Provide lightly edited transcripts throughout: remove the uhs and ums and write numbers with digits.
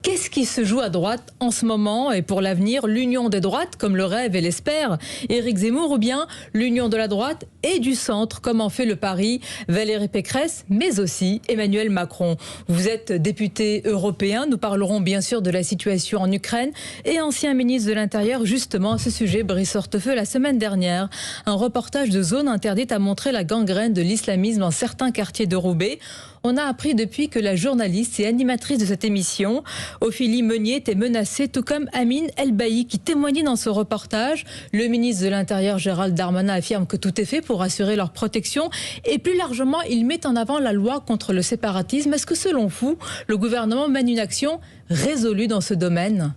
Qu'est-ce qui se joue à droite en ce moment et pour l'avenir, l'union des droites, comme le rêve et l'espère Éric Zemmour, ou bien l'union de la droite et du centre, comme en fait le pari Valérie Pécresse, mais aussi Emmanuel Macron. Vous êtes député européen, nous parlerons bien sûr de la situation en Ukraine et ancien ministre de l'Intérieur. Justement, à ce sujet, Brice Hortefeux, la semaine dernière, un reportage de Zone Interdite a montré la gangrène de l'islamisme dans certains quartiers de Roubaix. On a appris depuis que la journaliste et animatrice de cette émission, Ophélie Meunier, était menacée, tout comme Amine Elbaï, qui témoignait dans ce reportage. Le ministre de l'Intérieur, Gérald Darmanin, affirme que tout est fait pour assurer leur protection. Et plus largement, il met en avant la loi contre le séparatisme. Est-ce que, selon vous, le gouvernement mène une action résolue dans ce domaine?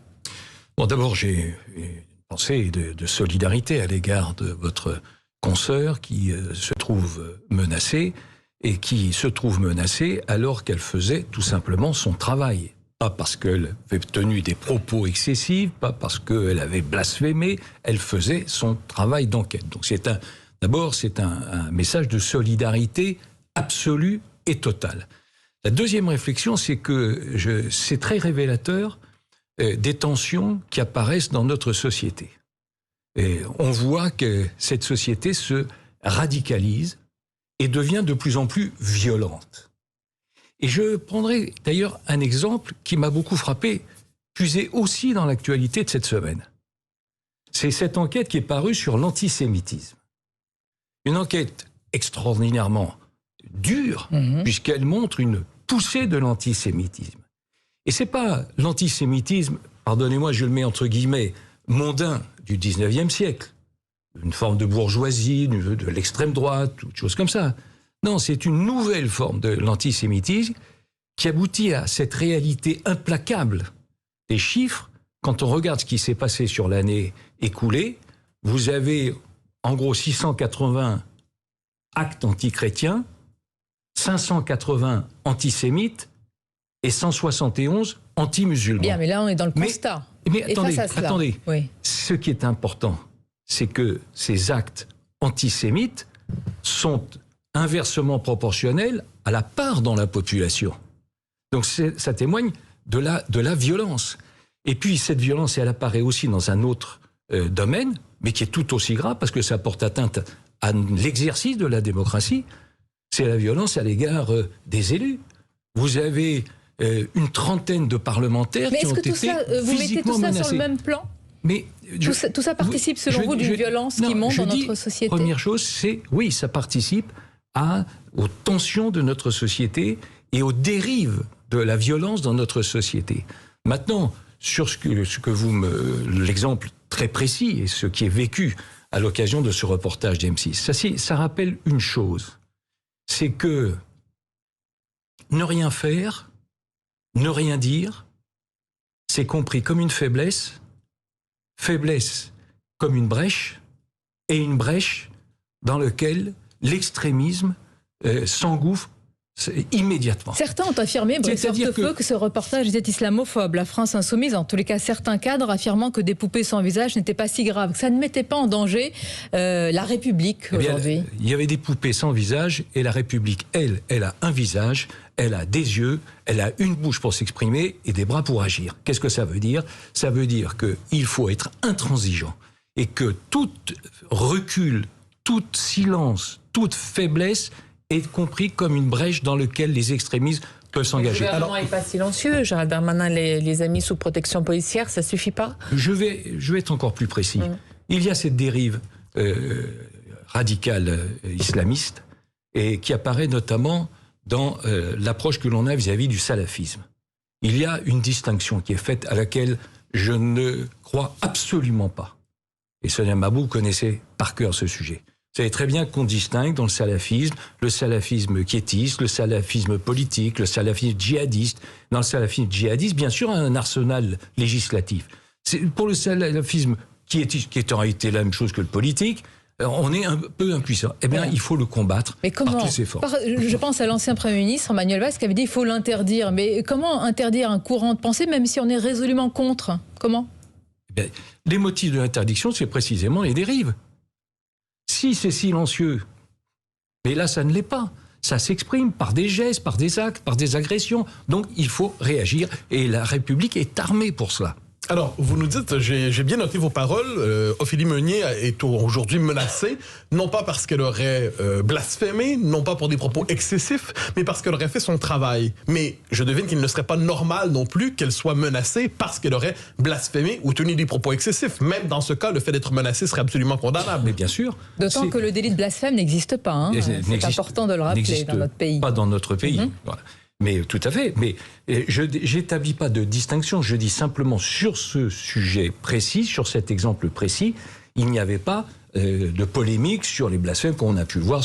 Bon, d'abord, j'ai une pensée de solidarité à l'égard de votre consoeur qui se trouve menacée. Et qui se trouve menacée alors qu'elle faisait tout simplement son travail. Pas parce qu'elle avait tenu des propos excessifs, pas parce qu'elle avait blasphémé, elle faisait son travail d'enquête. Donc d'abord, c'est un message de solidarité absolue et totale. La deuxième réflexion, c'est que c'est très révélateur des tensions qui apparaissent dans notre société. Et on voit que cette société se radicalise et devient de plus en plus violente. Et je prendrai d'ailleurs un exemple qui m'a beaucoup frappé, puisé aussi dans l'actualité de cette semaine. C'est cette enquête qui est parue sur l'antisémitisme. Une enquête extraordinairement dure, puisqu'elle montre une poussée de l'antisémitisme. Et c'est pas l'antisémitisme, pardonnez-moi, je le mets entre guillemets, mondain du 19e siècle. Une forme de bourgeoisie, de l'extrême droite, toute chose comme ça. Non, c'est une nouvelle forme de l'antisémitisme qui aboutit à cette réalité implacable des chiffres. Quand on regarde ce qui s'est passé sur l'année écoulée, vous avez en gros 680 actes antichrétiens, 580 antisémites et 171 anti-musulmans. Bien, mais là on est dans le constat. Mais attendez, oui. Ce qui est important, c'est que ces actes antisémites sont inversement proportionnels à la part dans la population. Donc ça témoigne de la violence. Et puis cette violence, elle apparaît aussi dans un autre domaine, mais qui est tout aussi grave, parce que ça porte atteinte à l'exercice de la démocratie, c'est la violence à l'égard des élus. Vous avez une trentaine de parlementaires qui ont été physiquement menacés. Vous mettez tout ça sur le même plan ? Mais tout ça participe, selon vous, d'une violence qui monte dans notre société? Première chose, c'est, oui, ça participe aux tensions de notre société et aux dérives de la violence dans notre société. Maintenant, sur l'exemple très précis et ce qui est vécu à l'occasion de ce reportage d'M6, ça rappelle une chose, c'est que ne rien faire, ne rien dire, c'est compris comme une faiblesse comme une brèche, et une brèche dans laquelle l'extrémisme s'engouffre immédiatement. Certains ont affirmé, Brice Hortefeux, que ce reportage était islamophobe. La France insoumise, en tous les cas certains cadres, affirmant que des poupées sans visage n'étaient pas si graves, que ça ne mettait pas en danger la République aujourd'hui. Il y avait des poupées sans visage, et la République, elle a un visage, elle a des yeux, elle a une bouche pour s'exprimer et des bras pour agir. Qu'est-ce que ça veut dire? Ça veut dire qu'il faut être intransigeant et que tout recul, tout silence, toute faiblesse est compris comme une brèche dans laquelle les extrémistes peuvent s'engager. Le gouvernement n'est pas silencieux. Gérald Darmanin les a mis sous protection policière, ça suffit pas? Je vais être encore plus précis. Il y a cette dérive radicale islamiste et qui apparaît notamment dans l'approche que l'on a vis-à-vis du salafisme. Il y a une distinction qui est faite à laquelle je ne crois absolument pas. Et Sonia Mabrouk connaissait par cœur ce sujet. Vous savez très bien qu'on distingue dans le salafisme quiétiste, le salafisme politique, le salafisme djihadiste. Dans le salafisme djihadiste, bien sûr, un arsenal législatif. Pour le salafisme quiétiste, qui est en réalité la même chose que le politique, on est un peu impuissant. Eh bien, il faut le combattre par tous ses forces. Je pense à l'ancien Premier ministre, Manuel Valls, qui avait dit qu'il faut l'interdire. Mais comment interdire un courant de pensée, même si on est résolument contre? Comment? Eh bien, les motifs de l'interdiction, c'est précisément les dérives. Si c'est silencieux, mais là, ça ne l'est pas. ça s'exprime par des gestes, par des actes, par des agressions. Donc il faut réagir et la République est armée pour cela. Alors, vous nous dites, j'ai bien noté vos paroles, Ophélie Meunier est aujourd'hui menacée, non pas parce qu'elle aurait blasphémé, non pas pour des propos excessifs, mais parce qu'elle aurait fait son travail. Mais je devine qu'il ne serait pas normal non plus qu'elle soit menacée parce qu'elle aurait blasphémé ou tenu des propos excessifs. Même dans ce cas, le fait d'être menacée serait absolument condamnable. Mais bien sûr. D'autant que le délit de blasphème n'existe pas. Hein. C'est important de le rappeler dans notre pays. Pas dans notre pays. Voilà. Mais tout à fait. Mais je n'établis pas de distinction. Je dis simplement sur ce sujet précis, sur cet exemple précis, il n'y avait pas de polémique sur les blasphèmes qu'on a pu voir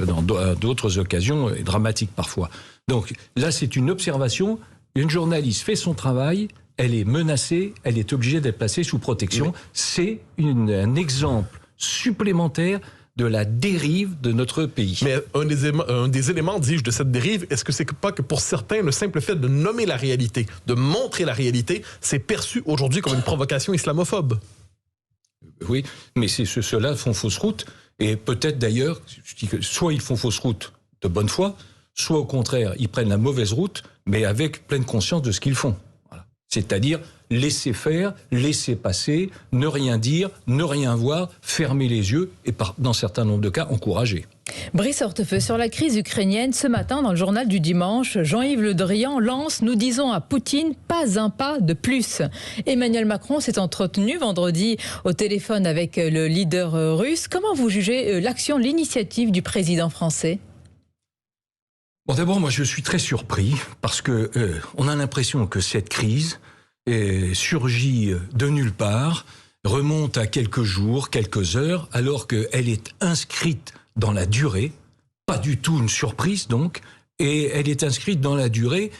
dans d'autres occasions dramatiques parfois. Donc là, c'est une observation. Une journaliste fait son travail, elle est menacée, elle est obligée d'être placée sous protection. Oui. C'est un exemple supplémentaire de la dérive de notre pays. Mais un des éléments, dis-je, de cette dérive, est-ce que c'est pas que pour certains, le simple fait de nommer la réalité, de montrer la réalité, c'est perçu aujourd'hui comme une provocation islamophobe? Oui, mais ceux-là font fausse route, et peut-être d'ailleurs, soit ils font fausse route de bonne foi, soit au contraire, ils prennent la mauvaise route, mais avec pleine conscience de ce qu'ils font. Voilà. C'est-à-dire laisser faire, laisser passer, ne rien dire, ne rien voir, fermer les yeux et dans un certain nombre de cas, encourager. Brice Hortefeux, sur la crise ukrainienne, ce matin dans le journal du dimanche, Jean-Yves Le Drian lance « Nous disons à Poutine, pas un pas de plus ». Emmanuel Macron s'est entretenu vendredi au téléphone avec le leader russe. Comment vous jugez l'action, l'initiative du président français ? Bon, d'abord, moi je suis très surpris parce que on a l'impression que cette crise surgit de nulle part, remonte à quelques jours, quelques heures, alors qu'elle est inscrite dans la durée, pas du tout une surprise donc, et elle est inscrite dans la durée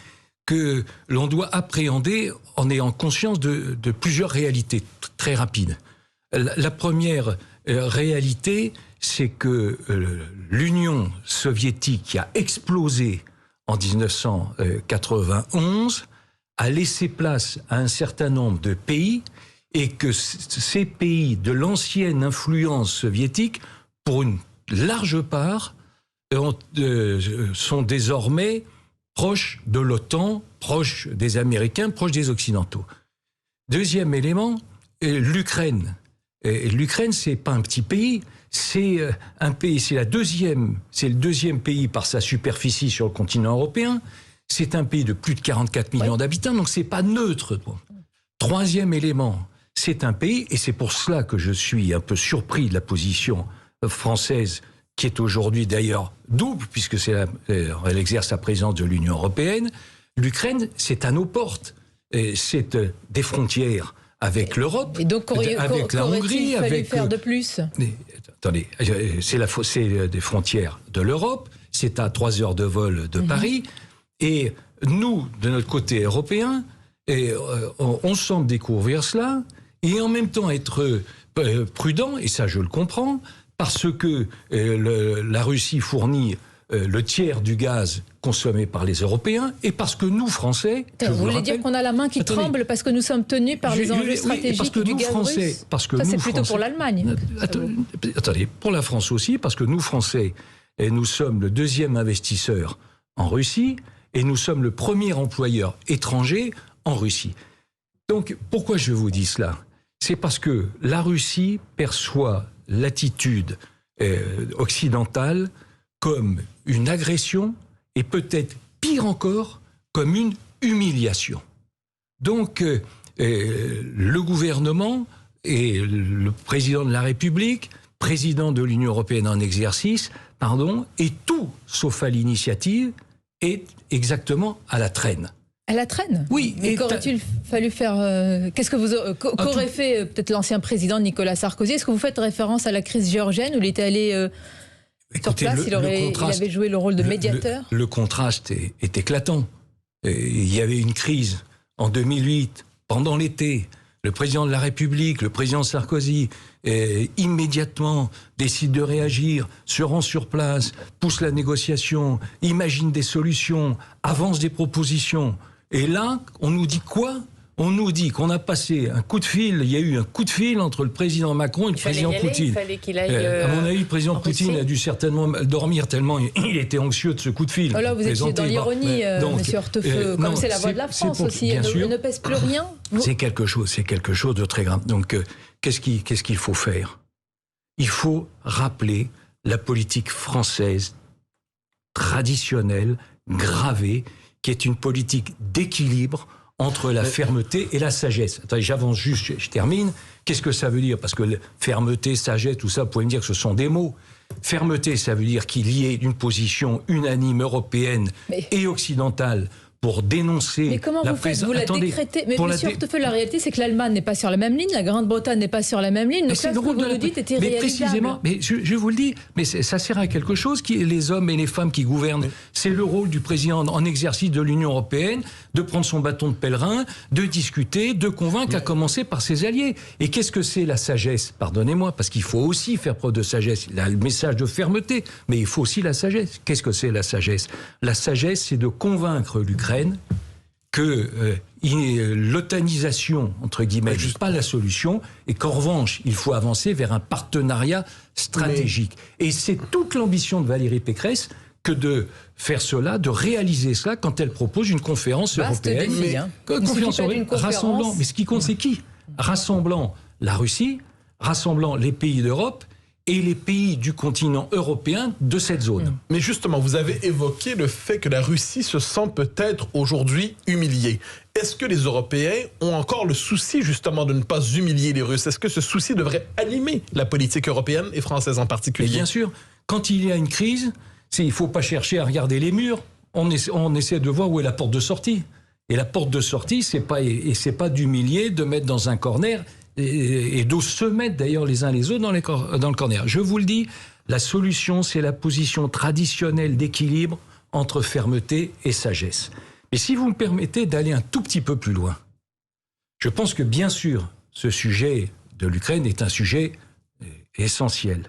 que l'on doit appréhender en ayant conscience de plusieurs réalités très rapides. La première réalité, c'est que l'Union soviétique qui a explosé en 1991 a laissé place à un certain nombre de pays et que ces pays de l'ancienne influence soviétique, pour une large part, sont désormais proches de l'OTAN, proches des Américains, proches des Occidentaux. Deuxième élément, l'Ukraine. L'Ukraine, c'est pas un petit pays, c'est un pays, c'est le deuxième pays par sa superficie sur le continent européen. C'est un pays de plus de 44 millions d'habitants, donc c'est pas neutre. Troisième élément, c'est un pays, et c'est pour cela que je suis un peu surpris de la position française, qui est aujourd'hui d'ailleurs double, puisque elle exerce la présidence de l'Union européenne. L'Ukraine, c'est à nos portes. C'est des frontières avec l'Europe, et donc, avec la Hongrie, avec faire de plus. Attendez, c'est des frontières de l'Europe, c'est à 3 heures de vol de Paris, et nous, de notre côté européen, on semble découvrir cela, et en même temps être prudent, et ça je le comprends, parce que la Russie fournit le tiers du gaz consommé par les Européens, et parce que nous, Français... Vous voulez dire qu'on a la main qui tremble parce que nous sommes tenus par les enjeux stratégiques du gaz russe? Ça, c'est plutôt pour l'Allemagne. Attendez, pour la France aussi, parce que nous, Français, nous sommes le deuxième investisseur en Russie, et nous sommes le premier employeur étranger en Russie. Donc, pourquoi je vous dis cela? C'est parce que la Russie perçoit l'attitude occidentale comme une agression, et peut-être pire encore, comme une humiliation. Donc, le gouvernement et le président de la République, président de l'Union européenne en exercice, et tout, sauf à l'initiative, est exactement à la traîne. À la traîne? Oui. Mais qu'aurait-il fallu faire qu'aurait fait peut-être l'ancien président Nicolas Sarkozy? Est-ce que vous faites référence à la crise géorgienne où il était allé sur place, il avait joué le rôle de médiateur? Le contraste est éclatant. Il y avait une crise en 2008, pendant l'été. Le président de la République, le président Sarkozy, immédiatement décide de réagir, se rend sur place, pousse la négociation, imagine des solutions, avance des propositions. Et là, on nous dit quoi? on nous dit qu'on a passé un coup de fil, il y a eu un coup de fil entre le président Macron et le président Poutine. Il fallait qu'il aille à mon avis, le président Poutine a dû certainement dormir tellement il était anxieux de ce coup de fil. Là, vous étiez dans l'ironie, monsieur Hortefeux, comme c'est la voix de la France aussi, elle ne pèse plus rien. C'est quelque chose de très grave. Donc, qu'est-ce qu'il faut faire? Il faut rappeler la politique française traditionnelle, gravée, qui est une politique d'équilibre entre la fermeté et la sagesse. Attendez, j'avance juste, je termine. Qu'est-ce que ça veut dire? Parce que fermeté, sagesse, tout ça, vous pouvez me dire que ce sont des mots. Fermeté, ça veut dire qu'il y ait une position unanime européenne et occidentale pour dénoncer. Mais comment vous faites? Vous la décrétez. Mais monsieur Hortefeux, la réalité, c'est que l'Allemagne n'est pas sur la même ligne, la Grande-Bretagne n'est pas sur la même ligne. Donc là, ce que vous nous dites est irréalisable. Mais précisément, mais je vous le dis, mais ça sert à quelque chose, les hommes et les femmes qui gouvernent. C'est le rôle du président en exercice de l'Union européenne de prendre son bâton de pèlerin, de discuter, de convaincre, à commencer par ses alliés. Et qu'est-ce que c'est la sagesse? Pardonnez-moi, parce qu'il faut aussi faire preuve de sagesse. Il a le message de fermeté, mais il faut aussi la sagesse. Qu'est-ce que c'est la sagesse? La sagesse, c'est de convaincre l'Ukraine que l'otanisation, entre guillemets, n'est pas la solution, et qu'en revanche, il faut avancer vers un partenariat stratégique. Et c'est toute l'ambition de Valérie Pécresse que de faire cela, de réaliser cela quand elle propose une conférence européenne. Défi, conférence rassemblant, mais ce qui compte, c'est qui? Rassemblant la Russie, rassemblant les pays d'Europe, et les pays du continent européen de cette zone. Mais justement, vous avez évoqué le fait que la Russie se sent peut-être aujourd'hui humiliée. Est-ce que les Européens ont encore le souci justement de ne pas humilier les Russes? Est-ce que ce souci devrait animer la politique européenne et française en particulier? Et bien sûr, quand il y a une crise, il ne faut pas chercher à regarder les murs, on essaie de voir où est la porte de sortie. Et la porte de sortie, c'est pas d'humilier, de mettre dans un corner, et de se mettre d'ailleurs les uns les autres dans le corner. Je vous le dis, la solution, c'est la position traditionnelle d'équilibre entre fermeté et sagesse. Et si vous me permettez d'aller un tout petit peu plus loin, je pense que bien sûr, ce sujet de l'Ukraine est un sujet essentiel.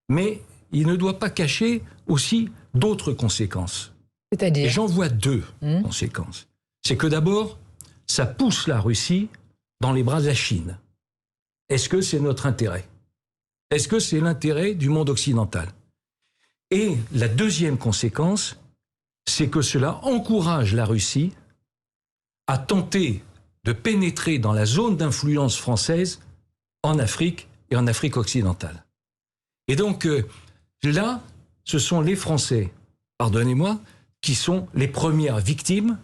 Mais il ne doit pas cacher aussi d'autres conséquences. C'est-à-dire ? Et j'en vois deux conséquences. C'est que d'abord, ça pousse la Russie dans les bras de la Chine. Est-ce que c'est notre intérêt? Est-ce que c'est l'intérêt du monde occidental? Et la deuxième conséquence, c'est que cela encourage la Russie à tenter de pénétrer dans la zone d'influence française en Afrique et en Afrique occidentale. Et donc, là, ce sont les Français, pardonnez-moi, qui sont les premières victimes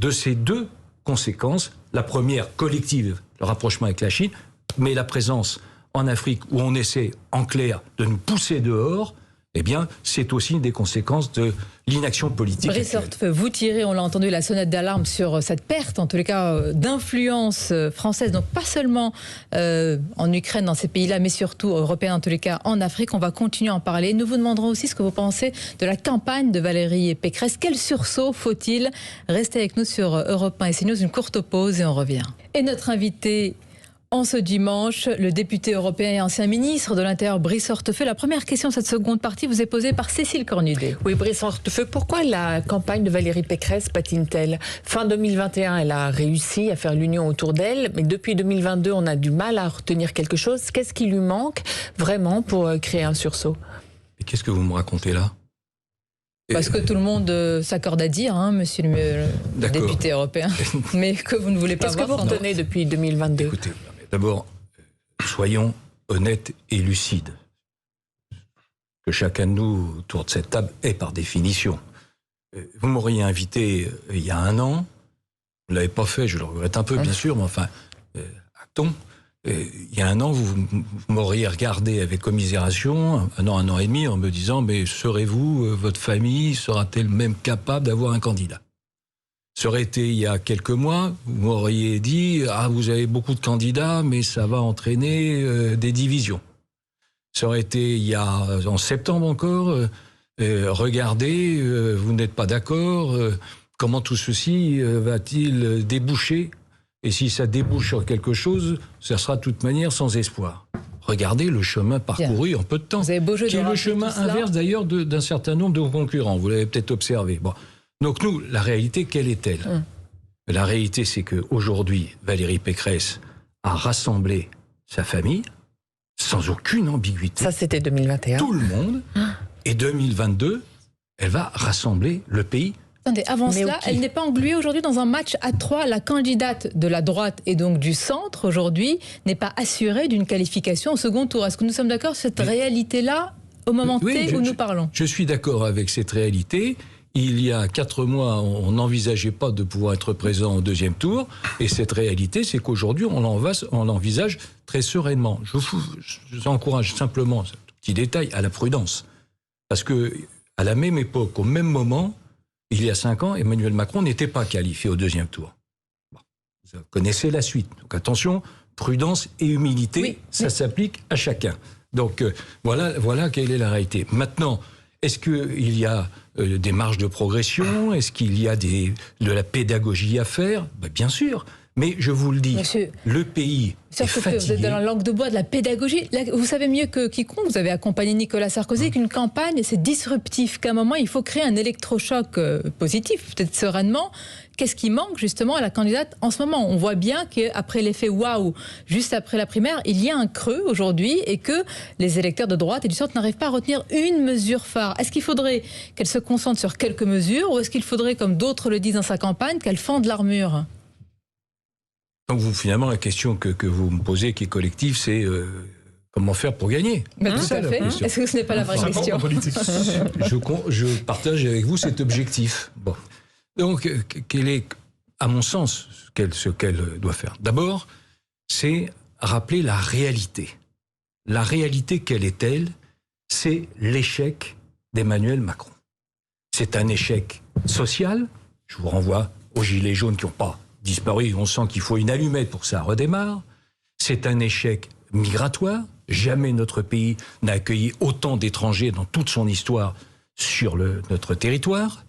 de ces deux conséquences. La première, collective, le rapprochement avec la Chine, mais la présence en Afrique où on essaie, en clair, de nous pousser dehors, eh bien, c'est aussi une des conséquences de l'inaction politique. Brice Hortefeux, vous tirez, on l'a entendu, la sonnette d'alarme sur cette perte, en tous les cas, d'influence française, donc pas seulement en Ukraine, dans ces pays-là, mais surtout européens, en tous les cas, en Afrique. On va continuer à en parler. Nous vous demanderons aussi ce que vous pensez de la campagne de Valérie Pécresse. Quel sursaut faut-il? Restez avec nous sur Europe 1 et CNews, une courte pause et on revient. Et notre invité en ce dimanche, le député européen et ancien ministre de l'Intérieur, Brice Hortefeux. La première question de cette seconde partie vous est posée par Cécile Cornudet. Oui, Brice Hortefeux, pourquoi la campagne de Valérie Pécresse patine-t-elle? Fin 2021, elle a réussi à faire l'union autour d'elle, mais depuis 2022, on a du mal à retenir quelque chose. Qu'est-ce qui lui manque vraiment pour créer un sursaut? Et qu'est-ce que vous me racontez là? Parce que tout le monde s'accorde à dire, monsieur le député européen, mais que vous ne voulez pas voir. Qu'est-ce que vous retenez depuis 2022? Écoutez, d'abord, soyons honnêtes et lucides. Que chacun de nous, autour de cette table, est par définition. Vous m'auriez invité il y a 1 an, vous ne l'avez pas fait, je le regrette un peu, bien sûr, mais enfin, actons. Il y a 1 an, vous m'auriez regardé avec commisération, 1 an et demi, en me disant, mais serez-vous, votre famille, sera-t-elle même capable d'avoir un candidat? Ça aurait été il y a quelques mois, vous m'auriez dit, vous avez beaucoup de candidats, mais ça va entraîner des divisions. Ça aurait été en septembre encore, regardez, vous n'êtes pas d'accord, comment tout ceci va-t-il déboucher? Et si ça débouche sur quelque chose, ça sera de toute manière sans espoir. Regardez le chemin parcouru en peu de temps, vous avez beau jeu qui est le chemin inverse d'ailleurs d'un certain nombre de concurrents. Vous l'avez peut-être observé. Bon. Donc nous, la réalité, quelle est-elle? La réalité, c'est qu'aujourd'hui, Valérie Pécresse a rassemblé sa famille sans aucune ambiguïté. Ça, c'était 2021. Tout le monde. Et 2022, elle va rassembler le pays. Attendez, avant cela, elle n'est pas engluée aujourd'hui dans un match à 3. La candidate de la droite et donc du centre, aujourd'hui, n'est pas assurée d'une qualification au second tour. Est-ce que nous sommes d'accord sur cette réalité-là au moment T où nous parlons? Je suis d'accord avec cette réalité. Il y a 4 mois, on n'envisageait pas de pouvoir être présent au deuxième tour. Et cette réalité, c'est qu'aujourd'hui, on l'envisage très sereinement. Je vous encourage simplement, ce petit détail, à la prudence. Parce que à la même époque, au même moment, il y a 5 ans, Emmanuel Macron n'était pas qualifié au deuxième tour. Bon, vous connaissez la suite. Donc attention, prudence et humilité, ça s'applique à chacun. Donc voilà quelle est la réalité. Maintenant, est-ce qu'il y a des marges de progression? Est-ce qu'il y a de la pédagogie à faire? Bien sûr. Mais je vous le dis, Monsieur, le pays est fatigué. Vous êtes dans la langue de bois de la pédagogie. Là, vous savez mieux que quiconque, vous avez accompagné Nicolas Sarkozy, qu'une campagne, c'est disruptif, qu'à un moment, il faut créer un électrochoc positif, peut-être sereinement. Qu'est-ce qui manque justement à la candidate en ce moment? On voit bien qu'après l'effet waouh, juste après la primaire, il y a un creux aujourd'hui et que les électeurs de droite et du centre n'arrivent pas à retenir une mesure phare. Est-ce qu'il faudrait qu'elle se concentre sur quelques mesures ou est-ce qu'il faudrait, comme d'autres le disent dans sa campagne, qu'elle fende l'armure? Donc finalement, la question que vous me posez, qui est collective, c'est comment faire pour gagner? Tout à fait. Est-ce que ce n'est pas la vraie question? Je partage avec vous cet objectif. Bon. Donc, quel est, à mon sens, ce qu'elle doit faire? D'abord, c'est rappeler la réalité. La réalité, quelle est-elle? C'est l'échec d'Emmanuel Macron. C'est un échec social. Je vous renvoie aux gilets jaunes qui n'ont pas disparu. On sent qu'il faut une allumette pour que ça redémarre. C'est un échec migratoire. Jamais notre pays n'a accueilli autant d'étrangers dans toute son histoire sur notre territoire.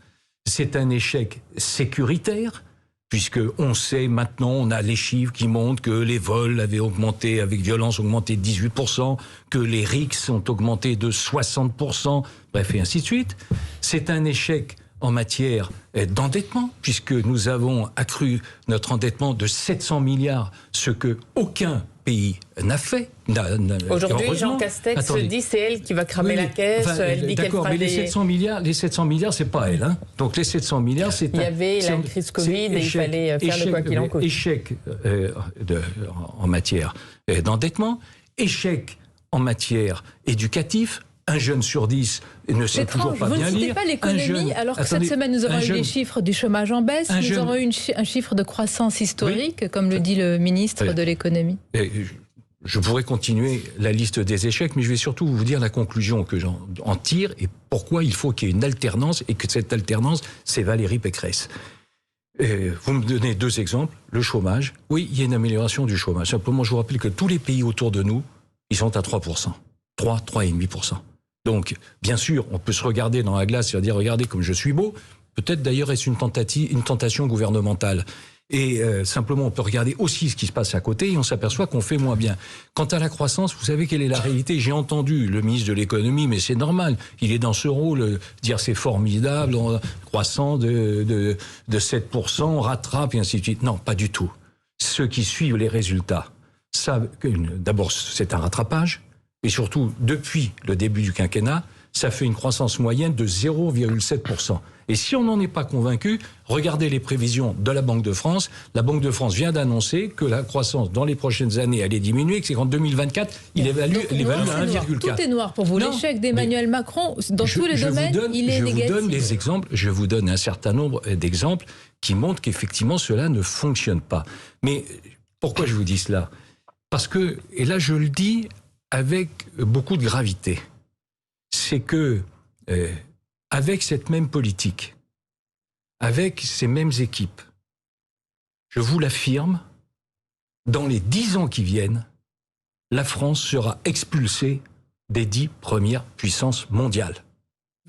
C'est un échec sécuritaire, puisque on sait maintenant, on a les chiffres qui montrent que les vols avaient augmenté, avec violence, augmenté de 18%, que les rixes ont augmenté de 60%, bref, et ainsi de suite. C'est un échec en matière d'endettement, puisque nous avons accru notre endettement de 700 milliards, ce que aucun pays n'a fait. Aujourd'hui, Jean Castex se dit c'est elle qui va cramer la caisse, elle dit qu'elle fera mais les 700 milliards, c'est pas elle. Hein. Donc les 700 milliards, c'est... Il y avait la crise Covid et il fallait faire le quoi qu'il en coûte. Échec en matière d'endettement, échec en matière éducative. Un jeune sur 10 ne sait toujours pas bien lire. Vous ne citez pas l'économie, alors que cette semaine, nous aurons eu les chiffres du chômage en baisse, nous aurons eu un chiffre de croissance historique, comme le dit le ministre de l'économie. Je pourrais continuer la liste des échecs, mais je vais surtout vous dire la conclusion que j'en tire et pourquoi il faut qu'il y ait une alternance et que cette alternance, c'est Valérie Pécresse. Vous me donnez 2 exemples. Le chômage. Oui, il y a une amélioration du chômage. Simplement, je vous rappelle que tous les pays autour de nous, ils sont à 3%. 3,5%. Donc, bien sûr, on peut se regarder dans la glace et dire « Regardez comme je suis beau ». Peut-être d'ailleurs est-ce une tentation gouvernementale. Et simplement, on peut regarder aussi ce qui se passe à côté et on s'aperçoit qu'on fait moins bien. Quant à la croissance, vous savez quelle est la réalité? J'ai entendu le ministre de l'économie, mais c'est normal. Il est dans ce rôle, dire c'est formidable, croissant de 7%, on rattrape et ainsi de suite. Non, pas du tout. Ceux qui suivent les résultats savent que d'abord c'est un rattrapage. Et surtout, depuis le début du quinquennat, ça fait une croissance moyenne de 0,7%. Et si on n'en est pas convaincu, regardez les prévisions de la Banque de France. La Banque de France vient d'annoncer que la croissance dans les prochaines années allait diminuer, que c'est qu'en 2024, il évalue à 1,4. Tout est noir pour vous. L'échec d'Emmanuel Macron, dans tous les domaines, il est négatif. Je vous donne les exemples, je vous donne un certain nombre d'exemples qui montrent qu'effectivement cela ne fonctionne pas. Mais pourquoi je vous dis cela? Parce que, et là je le dis avec beaucoup de gravité, c'est que avec cette même politique, avec ces mêmes équipes, je vous l'affirme, dans les 10 ans qui viennent, la France sera expulsée des 10 premières puissances mondiales.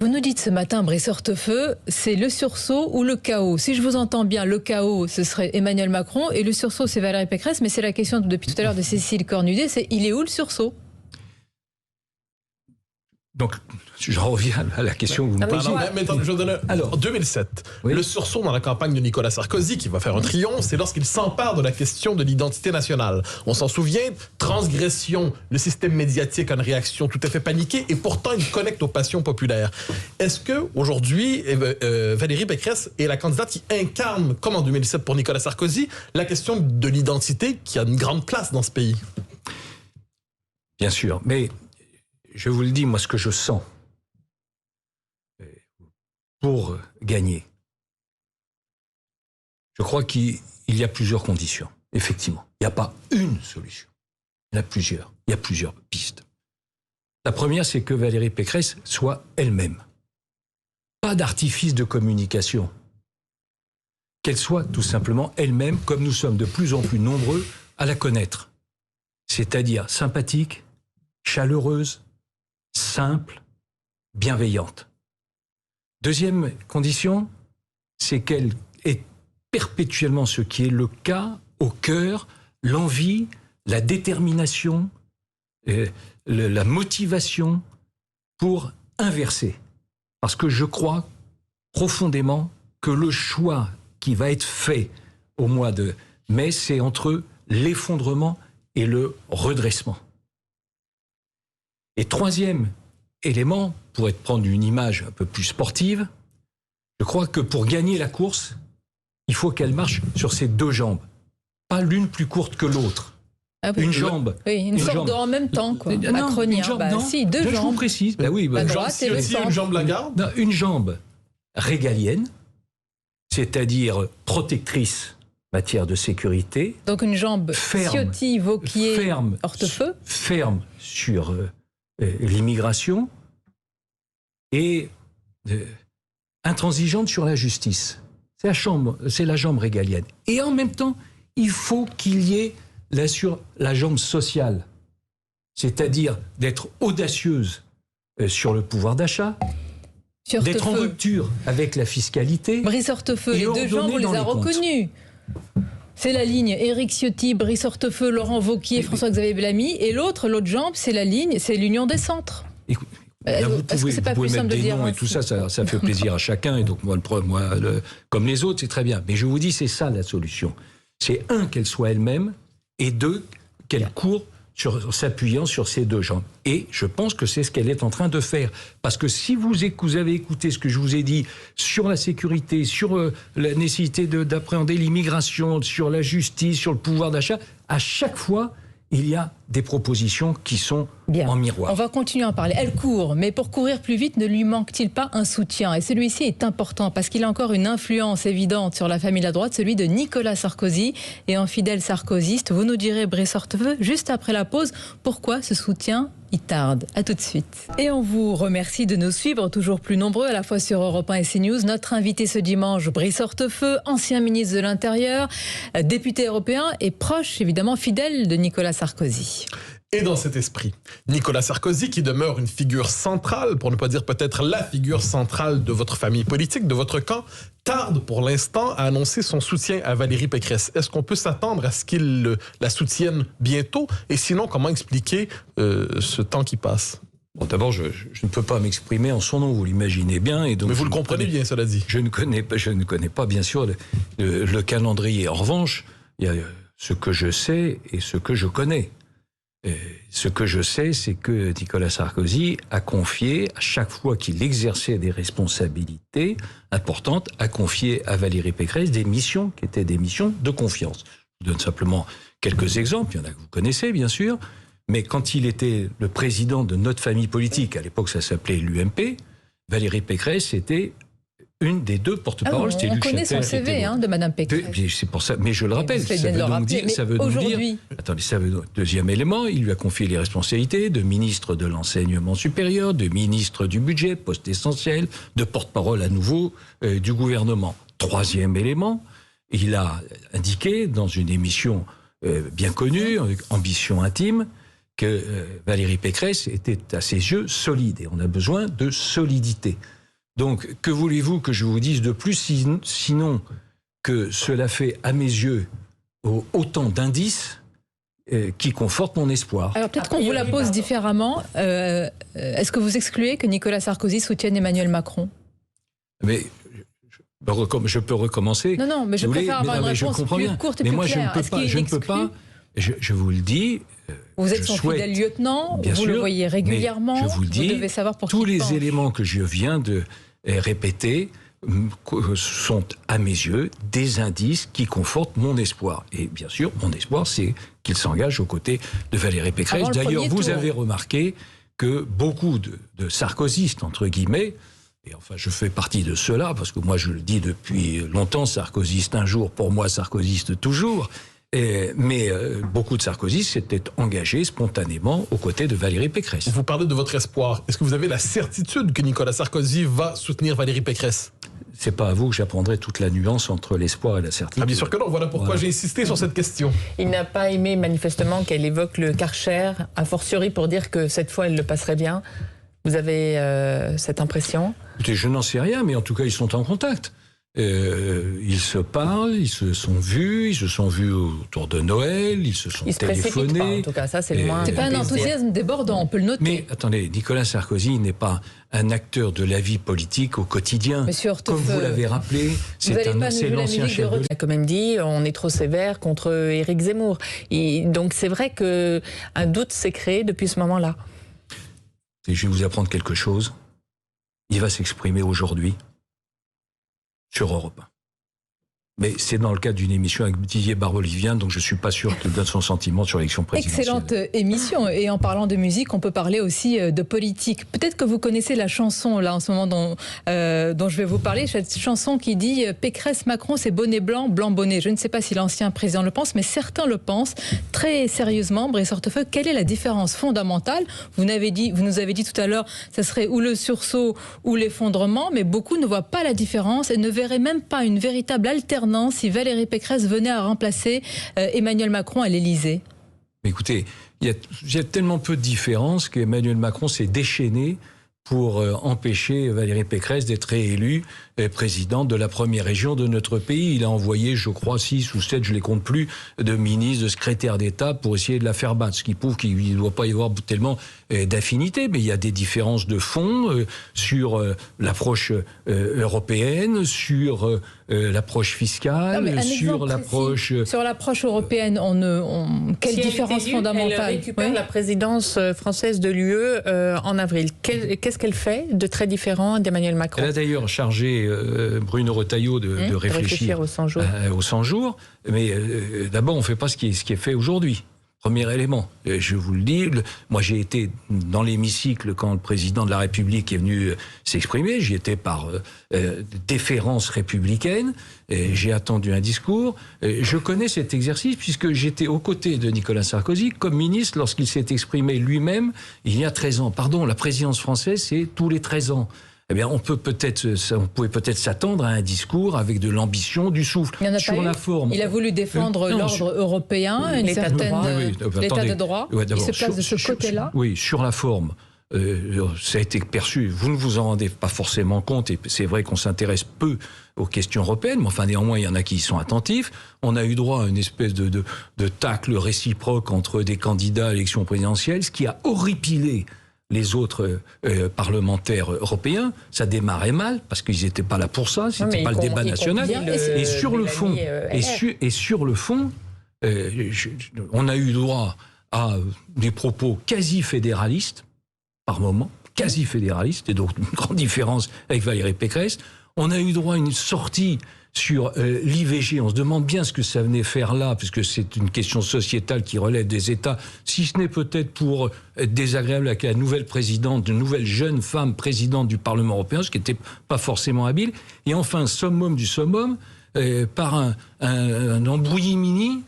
Vous nous dites ce matin, Brice Hortefeux, c'est le sursaut ou le chaos. Si je vous entends bien, le chaos, ce serait Emmanuel Macron, et le sursaut, c'est Valérie Pécresse, mais c'est la question depuis tout à l'heure de Cécile Cornudet, c'est il est où le sursaut? Donc, je reviens à la question que vous me posez. Je donne en 2007, le sursaut dans la campagne de Nicolas Sarkozy, qui va faire un triomphe, c'est lorsqu'il s'empare de la question de l'identité nationale. On s'en souvient, transgression, le système médiatique a une réaction tout à fait paniquée, et pourtant il connecte aux passions populaires. Est-ce que aujourd'hui, Valérie Pécresse est la candidate qui incarne, comme en 2007 pour Nicolas Sarkozy, la question de l'identité qui a une grande place dans ce pays? Bien sûr, mais je vous le dis, moi, ce que je sens pour gagner, je crois qu'il y a plusieurs conditions, effectivement. Il n'y a pas une solution. Il y en a plusieurs. Il y a plusieurs pistes. La première, c'est que Valérie Pécresse soit elle-même. Pas d'artifice de communication. Qu'elle soit tout simplement elle-même, comme nous sommes de plus en plus nombreux à la connaître. C'est-à-dire sympathique, chaleureuse, simple, bienveillante. Deuxième condition, c'est qu'elle ait perpétuellement ce qui est le cas au cœur, l'envie, la détermination, la motivation pour inverser. Parce que je crois profondément que le choix qui va être fait au mois de mai, c'est entre l'effondrement et le redressement. Et troisième élément, pour prendre une image un peu plus sportive, je crois que pour gagner la course, il faut qu'elle marche sur ses deux jambes. Pas l'une plus courte que l'autre. Ah oui. Une jambe. Oui, une sorte jambe. De en même temps, quoi. Non, Macronien. une jambe, bah, non. Si, deux jambes. Je vous précise. Bah oui, la droite et le centre. Une jambe la garde. Non, une jambe régalienne, c'est-à-dire protectrice en matière de sécurité. Donc une jambe ferme, Ciotti, Vauquier, ferme, Hortefeux. Ferme sur l'immigration et intransigeante sur la justice. C'est la jambe régalienne. Et en même temps, il faut qu'il y ait la jambe sociale, c'est-à-dire d'être audacieuse sur le pouvoir d'achat, d'être en rupture avec la fiscalité. Brice Hortefeux, les deux jambes, on les a reconnus. C'est la ligne Éric Ciotti, Brice Hortefeux, Laurent Wauquiez, François-Xavier Bellamy. Et l'autre jambe, c'est la ligne, c'est l'union des centres. Écoute, vous pouvez mettre des noms et tout ça, ça fait plaisir à chacun. Et donc moi, comme les autres, c'est très bien. Mais je vous dis, c'est ça la solution. C'est un, qu'elle soit elle-même, et deux, qu'elle court s'appuyant sur ses deux jambes. Et je pense que c'est ce qu'elle est en train de faire. Parce que si vous avez écouté ce que je vous ai dit sur la sécurité, sur la nécessité d'appréhender l'immigration, sur la justice, sur le pouvoir d'achat, à chaque fois, il y a des propositions qui sont en miroir. On va continuer à en parler. Elle court, mais pour courir plus vite, ne lui manque-t-il pas un soutien? Et celui-ci est important parce qu'il a encore une influence évidente sur la famille de la droite, celui de Nicolas Sarkozy. Et en fidèle sarkozyste, vous nous direz, Brice Hortefeux, juste après la pause, pourquoi ce soutien il tarde. À tout de suite. Et on vous remercie de nous suivre, toujours plus nombreux, à la fois sur Europe 1 et CNews. Notre invité ce dimanche, Brice Hortefeux, ancien ministre de l'Intérieur, député européen et proche, évidemment, fidèle de Nicolas Sarkozy. Et dans cet esprit, Nicolas Sarkozy, qui demeure une figure centrale, pour ne pas dire peut-être la figure centrale de votre famille politique, de votre camp, tarde pour l'instant à annoncer son soutien à Valérie Pécresse. Est-ce qu'on peut s'attendre à ce qu'il la soutienne bientôt? Et sinon, comment expliquer ce temps qui passe? Bon, d'abord, je ne peux pas m'exprimer en son nom, vous l'imaginez bien. Et donc, mais vous le comprenez bien, cela dit. Je ne connais pas, bien sûr, le calendrier. En revanche, il y a ce que je sais et ce que je connais. Ce que je sais, c'est que Nicolas Sarkozy a confié, à chaque fois qu'il exerçait des responsabilités importantes, a confié à Valérie Pécresse des missions qui étaient des missions de confiance. Je vous donne simplement quelques exemples, il y en a que vous connaissez bien sûr, mais quand il était le président de notre famille politique, à l'époque ça s'appelait l'UMP, Valérie Pécresse était une des deux porte-paroles. On connaît son CV de Madame Pécresse. C'est pour ça, mais je le rappelle. Ça veut donc dire, attendez, ça veut, deuxième élément, il lui a confié les responsabilités de ministre de l'enseignement supérieur, de ministre du budget, poste essentiel, de porte-parole à nouveau du gouvernement. Troisième élément, il a indiqué dans une émission bien connue, Ambition intime, que Valérie Pécresse était à ses yeux solide et on a besoin de solidité. Donc, que voulez-vous que je vous dise de plus, sinon que cela fait, à mes yeux, autant d'indices qui confortent mon espoir. Alors peut-être qu'on vous la pose différemment. Est-ce que vous excluez que Nicolas Sarkozy soutienne Emmanuel Macron? Mais je peux recommencer. Non, mais je préfère avoir une réponse plus courte et plus claire. Je ne peux pas. Je vous le dis. Vous êtes son fidèle lieutenant, vous le voyez régulièrement. Je vous le dis, devez savoir pour tous qui les éléments que je viens de répéter sont, à mes yeux, des indices qui confortent mon espoir. Et bien sûr, mon espoir, c'est qu'il s'engage aux côtés de Valérie Pécresse. D'ailleurs, vous avez remarqué que beaucoup de sarkozystes, entre guillemets, et enfin, je fais partie de ceux-là, parce que moi, je le dis depuis longtemps, sarkozyste un jour, pour moi, sarkozyste toujours. Mais beaucoup de sarkozystes s'étaient engagés spontanément aux côtés de Valérie Pécresse. Vous parlez de votre espoir. Est-ce que vous avez la certitude que Nicolas Sarkozy va soutenir Valérie Pécresse? C'est pas à vous que j'apprendrai toute la nuance entre l'espoir et la certitude. Ah, bien sûr que non. Voilà pourquoi j'ai insisté sur cette question. Il n'a pas aimé manifestement qu'elle évoque le Karcher, a fortiori pour dire que cette fois, elle le passerait bien. Vous avez cette impression? Écoutez, je n'en sais rien, mais en tout cas, ils sont en contact. Ils se parlent, ils se sont vus autour de Noël, ils se sont téléphonés. Pas, en tout cas, ça c'est le moins. C'est pas un enthousiasme débordant, on peut le noter. Mais attendez, Nicolas Sarkozy n'est pas un acteur de la vie politique au quotidien. Comme vous l'avez rappelé, c'est l'ancien chef de l'État. Il a quand même dit on est trop sévère contre Éric Zemmour. Donc c'est vrai qu'un doute s'est créé depuis ce moment-là. Et je vais vous apprendre quelque chose. Il va s'exprimer aujourd'hui sur Europe 1. Mais c'est dans le cadre d'une émission avec Didier Barbelivien, donc je ne suis pas sûr qu'il donne son sentiment sur l'élection présidentielle. Excellente émission. Et en parlant de musique, on peut parler aussi de politique. Peut-être que vous connaissez la chanson, là, en ce moment, dont je vais vous parler. Cette chanson qui dit « Pécresse-Macron, c'est bonnet blanc, blanc bonnet ». Je ne sais pas si l'ancien président le pense, mais certains le pensent. Très sérieusement, Brice Hortefeux, quelle est la différence fondamentale? Vous nous avez dit tout à l'heure, ça serait ou le sursaut ou l'effondrement, mais beaucoup ne voient pas la différence et ne verraient même pas une véritable alternance si Valérie Pécresse venait à remplacer Emmanuel Macron à l'Élysée. Écoutez, il y a tellement peu de différence qu'Emmanuel Macron s'est déchaîné pour empêcher Valérie Pécresse d'être réélue présidente de la première région de notre pays. Il a envoyé, je crois, 6 ou 7, je ne les compte plus, de ministres, de secrétaires d'État pour essayer de la faire battre. Ce qui prouve qu'il ne doit pas y avoir tellement d'affinité. Mais il y a des différences de fond sur l'approche européenne, sur l'approche fiscale, sur l'approche... Sur l'approche européenne, quelle différence fondamentale? Elle récupère la présidence française de l'UE en avril. Qu'est-ce qu'elle fait de très différent d'Emmanuel Macron? Elle a d'ailleurs chargé Bruno Retailleau de réfléchir aux 100 jours. Mais d'abord, on ne fait pas ce qui est fait aujourd'hui. Premier élément, je vous le dis, moi j'ai été dans l'hémicycle quand le président de la République est venu s'exprimer, j'y étais par déférence républicaine, j'ai attendu un discours, je connais cet exercice puisque j'étais aux côtés de Nicolas Sarkozy comme ministre lorsqu'il s'est exprimé lui-même il y a 13 ans. Pardon, la présidence française c'est tous les 13 ans. Eh bien, on pouvait peut-être s'attendre à un discours avec de l'ambition, du souffle. Sur la forme. Il a voulu défendre l'ordre européen, l'état de droit. Il se place de ce côté-là. Oui, sur la forme. Ça a été perçu. Vous ne vous en rendez pas forcément compte, et c'est vrai qu'on s'intéresse peu aux questions européennes, mais enfin néanmoins il y en a qui y sont attentifs. On a eu droit à une espèce de tacle réciproque entre des candidats à l'élection présidentielle, ce qui a horripilé les autres parlementaires européens. Ça démarrait mal, parce qu'ils n'étaient pas là pour ça, c'était pas le débat national. Et sur le fond, on a eu droit à des propos quasi fédéralistes, par moment, quasi fédéralistes, et donc une grande différence avec Valérie Pécresse. On a eu droit à une sortie sur l'IVG. On se demande bien ce que ça venait faire là, puisque c'est une question sociétale qui relève des États, si ce n'est peut-être pour être désagréable avec la nouvelle présidente, une nouvelle jeune femme présidente du Parlement européen, ce qui n'était pas forcément habile. Et enfin, summum du summum, par un embrouillis-mini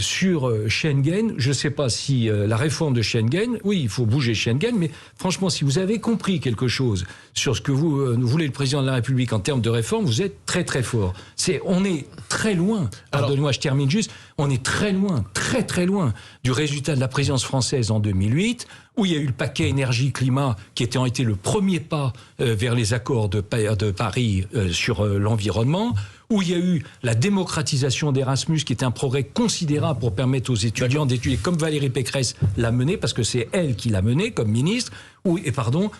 sur Schengen. Je ne sais pas si la réforme de Schengen, oui, il faut bouger Schengen, mais franchement, si vous avez compris quelque chose sur ce que vous voulez le président de la République en termes de réforme, vous êtes très très fort. On est très loin, pardonnez-moi, je termine juste, on est très loin, très très loin du résultat de la présidence française en 2008, où il y a eu le paquet énergie-climat qui était le premier pas vers les accords de Paris sur l'environnement, où il y a eu la démocratisation d'Erasmus, qui est un progrès considérable pour permettre aux étudiants d'étudier comme Valérie Pécresse l'a mené, parce que c'est elle qui l'a mené comme ministre,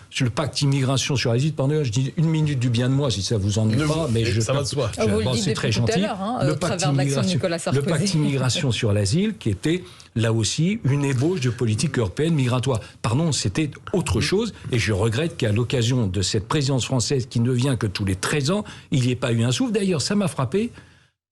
sur le pacte immigration sur l'asile, pardon, je dis 1 minute du bien de moi, si ça vous ennuie pas, mais ça va de soi. C'est très gentil. Le pacte immigration sur l'asile, qui était là aussi une ébauche de politique européenne migratoire. Pardon, c'était autre chose, et je regrette qu'à l'occasion de cette présidence française qui ne vient que tous les 13 ans, il n'y ait pas eu un souffle. D'ailleurs, ça m'a frappé.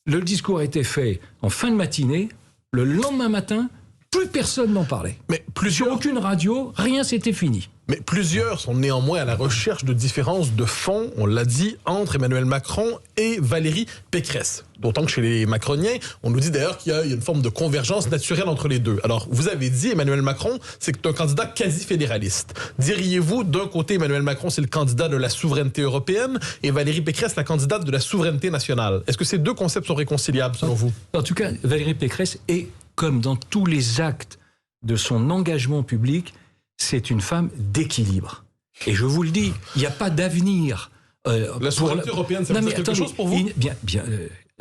Le discours a été fait en fin de matinée. Le lendemain matin, plus personne n'en parlait. Mais sur aucune radio, rien, c'était fini. Mais plusieurs sont néanmoins à la recherche de différences de fond, on l'a dit, entre Emmanuel Macron et Valérie Pécresse. D'autant que chez les macroniens, on nous dit d'ailleurs qu'il y a une forme de convergence naturelle entre les deux. Alors, vous avez dit, Emmanuel Macron, c'est un candidat quasi-fédéraliste. Diriez-vous, d'un côté, Emmanuel Macron, c'est le candidat de la souveraineté européenne, et Valérie Pécresse, la candidate de la souveraineté nationale. Est-ce que ces deux concepts sont réconciliables, selon vous? En tout cas, Valérie Pécresse est, comme dans tous les actes de son engagement public, c'est une femme d'équilibre. Et je vous le dis, il n'y a pas d'avenir. La souveraineté européenne, ça veut dire quelque chose pour vous?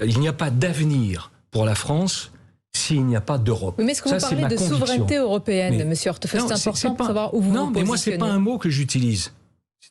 Il n'y a pas d'avenir pour la France s'il n'y a pas d'Europe. Oui, mais est-ce que vous parlez de souveraineté européenne, M. Hortefeux? C'est important pour savoir où vous vous positionnez. Non, mais moi, ce n'est pas un mot que j'utilise.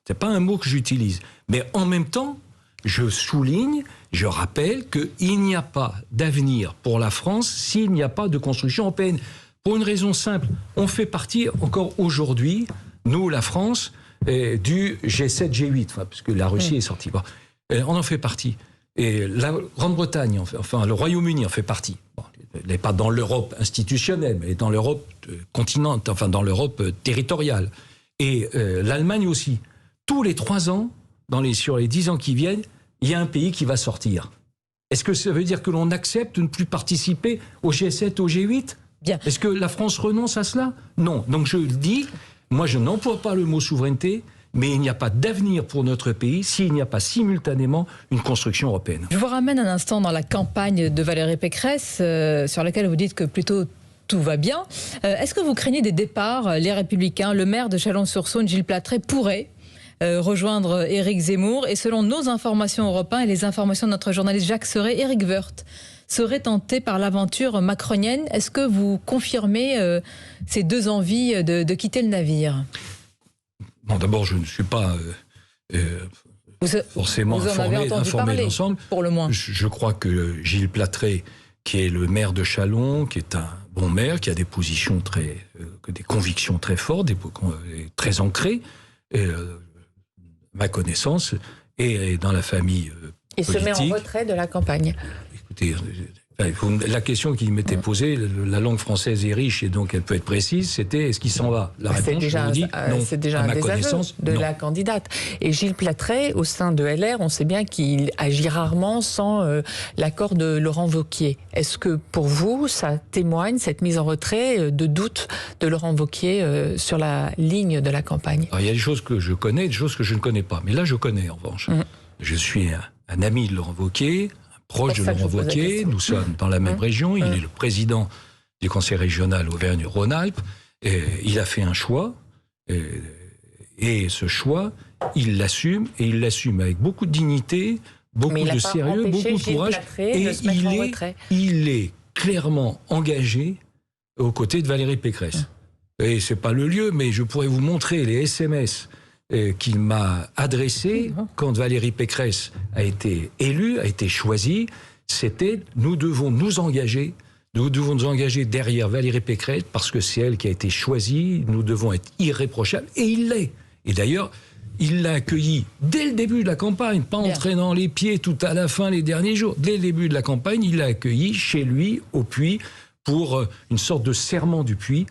C'est pas un mot que j'utilise. Mais en même temps, je souligne, je rappelle qu'il n'y a pas d'avenir pour la France s'il n'y a pas de construction européenne. Pour une raison simple, on fait partie encore aujourd'hui, nous, la France, du G7, G8, puisque la Russie est sortie. Bon, on en fait partie. Et la Grande-Bretagne, enfin le Royaume-Uni en fait partie. Bon, elle n'est pas dans l'Europe institutionnelle, mais dans l'Europe continentale, enfin dans l'Europe territoriale. Et l'Allemagne aussi. Tous les 3 ans, sur les 10 ans qui viennent, il y a un pays qui va sortir. Est-ce que ça veut dire que l'on accepte de ne plus participer au G7, au G8 ? Bien. Est-ce que la France renonce à cela? Non. Donc je le dis, moi je n'emploie pas le mot souveraineté, mais il n'y a pas d'avenir pour notre pays s'il n'y a pas simultanément une construction européenne. Je vous ramène un instant dans la campagne de Valérie Pécresse, sur laquelle vous dites que plutôt tout va bien. Est-ce que vous craignez des départs? Les Républicains, le maire de Chalon-sur-Saône, Gilles Platret, pourrait rejoindre Éric Zemmour. Et selon nos informations Europe 1 et les informations de notre journaliste Jacques Serret, Éric Woerth serait tenté par l'aventure macronienne. Est-ce que vous confirmez ces deux envies de quitter le navire? Bon, d'abord, je ne suis pas forcément informé d'ensemble. Pour le moins. Je crois que Gilles Platret, qui est le maire de Châlons, qui est un bon maire, qui a des positions des convictions très fortes, très ancrées, ma connaissance, et dans la famille et politique. se met en retrait de la campagne. Écoutez, la question qui m'était posée, la langue française est riche et donc elle peut être précise, c'était est-ce qu'il s'en va? La réponse, je vous dis non. C'est déjà un désaveu de la candidate. Et Gilles Platret, au sein de LR, on sait bien qu'il agit rarement sans l'accord de Laurent Wauquiez. Est-ce que pour vous, ça témoigne, cette mise en retrait, de doute de Laurent Wauquiez sur la ligne de la campagne? Alors, il y a des choses que je connais, des choses que je ne connais pas. Mais là, je connais en revanche. Je suis un ami de Laurent Wauquiez, proche de Laurent Wauquiez, nous sommes dans la même région, il est le président du conseil régional Auvergne-Rhône-Alpes, il a fait un choix, et ce choix, il l'assume, et il l'assume avec beaucoup de dignité, beaucoup de sérieux, beaucoup de courage, et il est clairement engagé aux côtés de Valérie Pécresse. Et c'est pas le lieu, mais je pourrais vous montrer les SMS qu'il m'a adressé quand Valérie Pécresse a été élue, a été choisie. C'était nous devons nous engager derrière Valérie Pécresse parce que c'est elle qui a été choisie. Nous devons être irréprochables et il l'est. Et d'ailleurs, il l'a accueilli dès le début de la campagne, pas en traînant les pieds tout à la fin les derniers jours. Dès le début de la campagne, il l'a accueilli chez lui au Puy pour une sorte de serment du Puy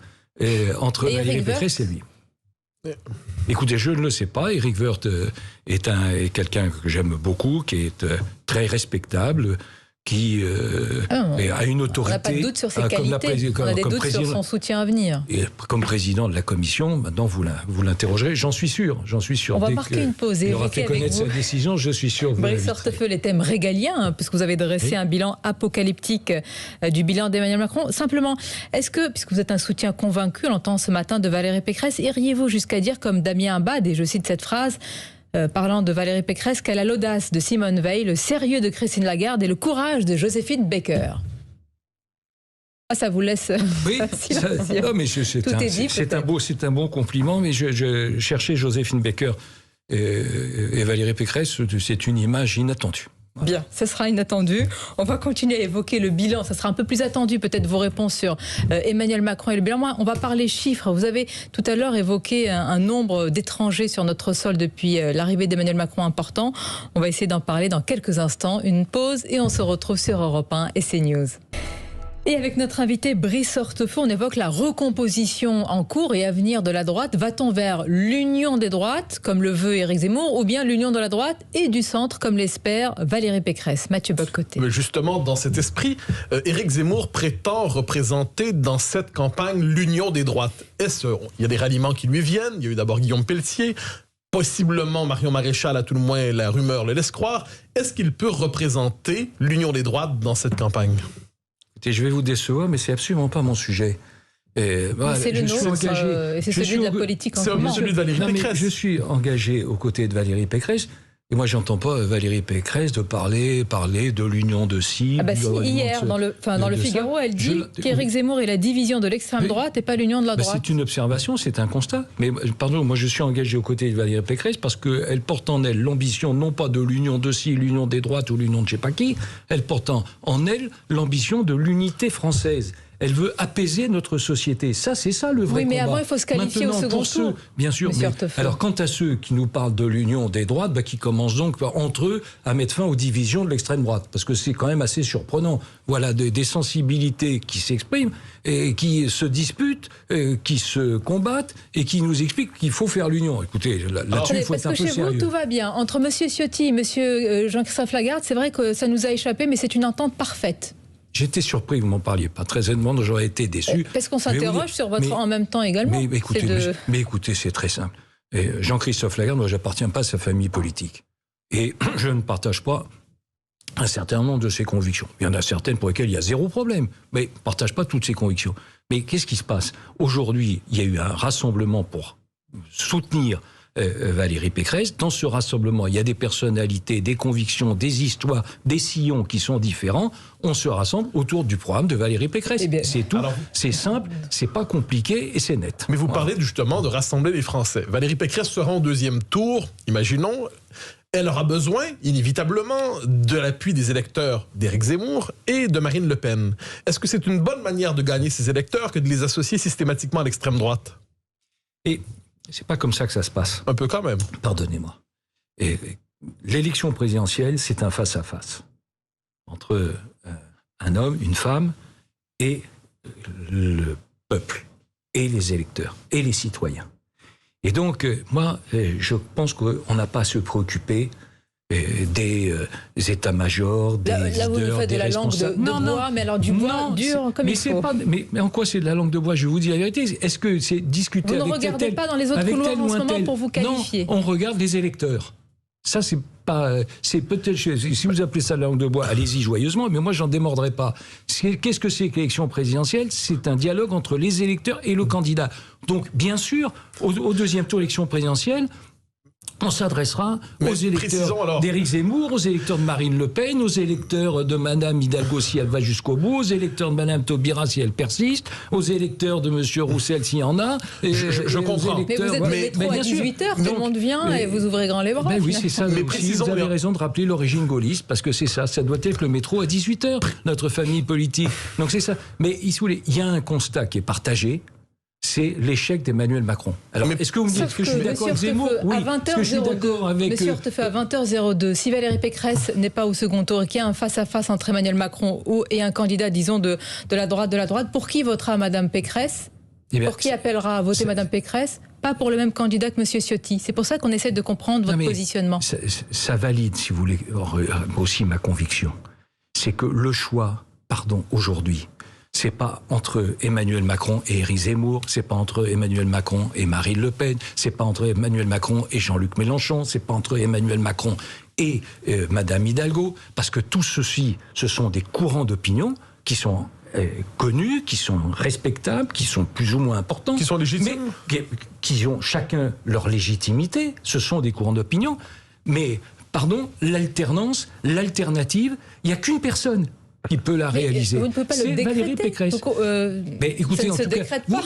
entre Valérie Pécresse et lui. Écoutez, je ne le sais pas. Éric Woerth est quelqu'un que j'aime beaucoup, qui est très respectable, qui a une autorité. On n'a pas de doute sur ses qualités, on a des doutes sur son soutien à venir. Et comme président de la commission, maintenant vous l'interrogerez, j'en suis sûr. On va marquer une pause. Il aura fait connaître sa décision, je suis sûr. Brice Hortefeux, les thèmes régaliens, puisque vous avez dressé un bilan apocalyptique du bilan d'Emmanuel Macron. Simplement, est-ce que, puisque vous êtes un soutien convaincu, on l'entend ce matin, de Valérie Pécresse, iriez-vous jusqu'à dire, comme Damien Abad, et je cite cette phrase, parlant de Valérie Pécresse, qu'elle a l'audace de Simone Veil, le sérieux de Christine Lagarde et le courage de Joséphine Baker. Ah, ça vous laisse... Oui, non, mais c'est un bon compliment, mais je cherchais Joséphine Baker et Valérie Pécresse, c'est une image inattendue. Bien, ce sera inattendu. On va continuer à évoquer le bilan. Ça sera un peu plus attendu, peut-être, vos réponses sur Emmanuel Macron et le bilan. Moi, on va parler chiffres. Vous avez tout à l'heure évoqué un nombre d'étrangers sur notre sol depuis l'arrivée d'Emmanuel Macron important. On va essayer d'en parler dans quelques instants. Une pause et on se retrouve sur Europe 1 et CNews. Et avec notre invité Brice Hortefeux, on évoque la recomposition en cours et à venir de la droite. Va-t-on vers l'union des droites, comme le veut Éric Zemmour, ou bien l'union de la droite et du centre, comme l'espère Valérie Pécresse? Mathieu Bock-Côté. Justement, dans cet esprit, Éric Zemmour prétend représenter dans cette campagne l'union des droites. Il y a des ralliements qui lui viennent. Il y a eu d'abord Guillaume Pelletier. Possiblement Marion Maréchal, à tout le moins la rumeur le laisse croire. Est-ce qu'il peut représenter l'union des droites dans cette campagne? Je vais vous décevoir, mais c'est absolument pas mon sujet. Voilà, c'est le nôtre, c'est celui de la politique en ce moment. C'est celui de Valérie Pécresse. Je suis engagé aux côtés de Valérie Pécresse. Et moi, j'entends pas Valérie Pécresse de parler de l'union de ci. Ah bah si, hier, dans le Figaro, elle dit qu'Éric Zemmour est la division de l'extrême droite et pas l'union de la droite. C'est une observation, c'est un constat. Mais pardon, moi je suis engagé aux côtés de Valérie Pécresse parce qu'elle porte en elle l'ambition non pas de l'union de ci, l'union des droites ou l'union de je sais pas qui, elle porte en elle l'ambition de l'unité française. Elle veut apaiser notre société. Ça, c'est ça le vrai combat. Oui, mais avant, il faut se qualifier au second tour. Bien sûr. Alors, quant à ceux qui nous parlent de l'union des droites, qui commencent donc entre eux à mettre fin aux divisions de l'extrême droite. Parce que c'est quand même assez surprenant. Voilà des sensibilités qui s'expriment et qui se disputent, qui se combattent et qui nous expliquent qu'il faut faire l'union. Écoutez, là-dessus, il faut être un peu sérieux. Parce que chez vous, tout va bien. Entre M. Ciotti et M. Jean-Christophe Lagarde, c'est vrai que ça nous a échappé, mais c'est une entente parfaite. J'étais surpris que vous m'en parliez pas. Très honnêtement, j'aurais été déçu. Parce qu'on s'interroge sur votre en même temps également. Mais écoutez, c'est très simple. Jean-Christophe Lagarde, moi, j'appartiens pas à sa famille politique. Et je ne partage pas un certain nombre de ses convictions. Il y en a certaines pour lesquelles il y a zéro problème. Mais je ne partage pas toutes ses convictions. Mais qu'est-ce qui se passe? Aujourd'hui, il y a eu un rassemblement pour soutenir Valérie Pécresse. Dans ce rassemblement, il y a des personnalités, des convictions, des histoires, des sillons qui sont différents. On se rassemble autour du programme de Valérie Pécresse. C'est tout. C'est simple, c'est pas compliqué et c'est net. Mais vous parlez justement de rassembler les Français. Valérie Pécresse sera en deuxième tour, imaginons. Elle aura besoin, inévitablement, de l'appui des électeurs d'Éric Zemmour et de Marine Le Pen. Est-ce que c'est une bonne manière de gagner ces électeurs que de les associer systématiquement à l'extrême droite? Et c'est pas comme ça que ça se passe. Un peu quand même. Pardonnez-moi. L'élection présidentielle, c'est un face-à-face entre un homme, une femme et le peuple, et les électeurs, et les citoyens. Et donc, moi, je pense qu'on n'a pas à se préoccuper des états-majors, des leaders, là, vous nous faites de la langue de bois, mais alors du bois dur comme il faut. Mais en quoi c'est de la langue de bois? Je vais vous dire la vérité. Est-ce que c'est discuter avec tel ou tel? Vous ne regardez pas dans les autres couloirs en ce moment pour vous qualifier. Non, on regarde les électeurs. Ça, c'est pas... C'est peut-être... Si vous appelez ça la langue de bois, allez-y joyeusement, mais moi, j'en démordrai pas. Qu'est-ce que c'est que l'élection présidentielle? C'est un dialogue entre les électeurs et le candidat. Donc, bien sûr, au deuxième tour d'élection présidentielle, on s'adressera aux électeurs d'Éric Zemmour, aux électeurs de Marine Le Pen, aux électeurs de Madame Hidalgo si elle va jusqu'au bout, aux électeurs de Madame Taubira si elle persiste, aux électeurs de Monsieur Roussel s'il y en a. Je comprends. Mais vous êtes au métro à 18h, tout le monde vient et vous ouvrez grand les bras. Oui, c'est ça. Mais vous avez raison de rappeler l'origine gaulliste, parce que c'est ça. Ça doit être le métro à 18h, notre famille politique. Donc c'est ça. Mais il y a un constat qui est partagé. C'est l'échec d'Emmanuel Macron. Alors, est-ce que vous me dites que je suis d'accord avec Zemmour? Oui, à 20h02, Monsieur Hortefeux, à 20h02, si Valérie Pécresse n'est pas au second tour et qu'il y a un face-à-face entre Emmanuel Macron et un candidat, disons, de la droite, pour qui votera Madame Pécresse? Pour qui appellera à voter Madame Pécresse? Pas pour le même candidat que Monsieur Ciotti. C'est pour ça qu'on essaie de comprendre votre positionnement. Ça valide, si vous voulez, aussi ma conviction. C'est que le choix, aujourd'hui, c'est pas entre Emmanuel Macron et Éric Zemmour, c'est pas entre Emmanuel Macron et Marine Le Pen, c'est pas entre Emmanuel Macron et Jean-Luc Mélenchon, c'est pas entre Emmanuel Macron et Madame Hidalgo, parce que tout ceci, ce sont des courants d'opinion qui sont connus, qui sont respectables, qui sont plus ou moins importants. Qui sont légitimes. Mais qui ont chacun leur légitimité. Ce sont des courants d'opinion. Mais, pardon, l'alternance, l'alternative, il n'y a qu'une personne qui peut la réaliser. Vous ne pouvez pas le décréter. Valérie Pécresse. Donc, mais écoutez, en tout cas,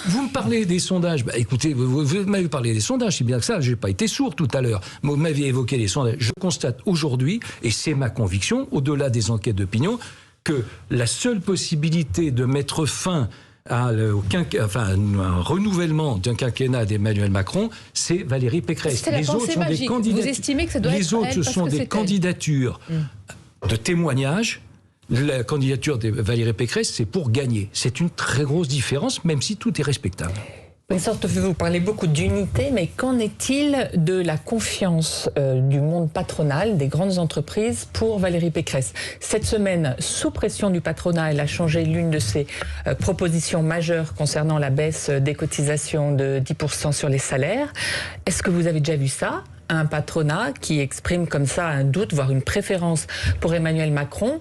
vous me parlez des sondages. Écoutez, vous m'avez parlé des sondages, c'est bien que ça. Je n'ai pas été sourd tout à l'heure. Vous m'aviez évoqué les sondages. Je constate aujourd'hui, et c'est ma conviction, au-delà des enquêtes d'opinion, que la seule possibilité de mettre fin à un renouvellement d'un quinquennat d'Emmanuel Macron, c'est Valérie Pécresse. Les autres sont des candidatures. Vous estimez que ça doit être elle, ce sont des candidatures de témoignages. La candidature de Valérie Pécresse, c'est pour gagner. C'est une très grosse différence, même si tout est respectable. Vous parlez beaucoup d'unité, mais qu'en est-il de la confiance du monde patronal, des grandes entreprises pour Valérie Pécresse? Cette semaine, sous pression du patronat, elle a changé l'une de ses propositions majeures concernant la baisse des cotisations de 10% sur les salaires. Est-ce que vous avez déjà vu ça? Un patronat qui exprime comme ça un doute, voire une préférence pour Emmanuel Macron,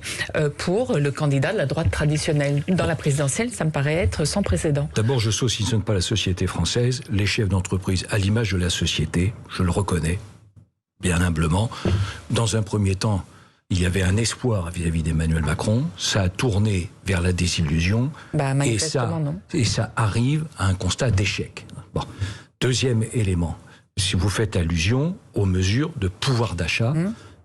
pour le candidat de la droite traditionnelle. Dans la présidentielle, ça me paraît être sans précédent. D'abord, je saucissonne pas la société française. Les chefs d'entreprise, à l'image de la société, je le reconnais, bien humblement. Dans un premier temps, il y avait un espoir vis-à-vis d'Emmanuel Macron. Ça a tourné vers la désillusion. Et ça arrive à un constat d'échec. Bon. Deuxième élément. Si vous faites allusion aux mesures de pouvoir d'achat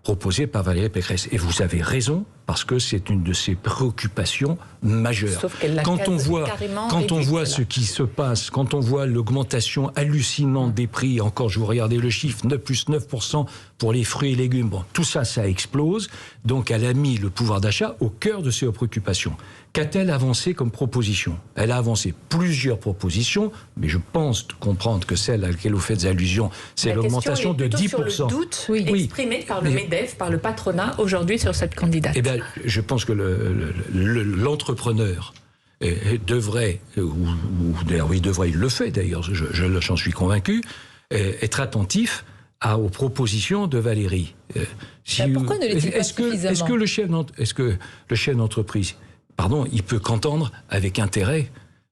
proposées par Valérie Pécresse. Et vous avez raison, parce que c'est une de ses préoccupations majeures. Sauf qu'elle quand on voit ce qui se passe, quand on voit l'augmentation hallucinante des prix, encore je vous regardais le chiffre, plus 9% pour les fruits et légumes, bon, tout ça, ça explose. Donc elle a mis le pouvoir d'achat au cœur de ses préoccupations. Qu'a-t-elle avancé comme proposition? Elle a avancé plusieurs propositions, mais je pense comprendre que celle à laquelle vous faites allusion, c'est l'augmentation de 10%. Sur le doute exprimé par le MEDEF, par le patronat, aujourd'hui sur cette candidate. Eh bien, je pense que l'entrepreneur devrait, il le fait d'ailleurs, j'en suis convaincu, être attentif aux propositions de Valérie. Pourquoi ne l'est-il pas suffisamment? Est-ce que le chef d'entreprise, il peut qu'entendre avec intérêt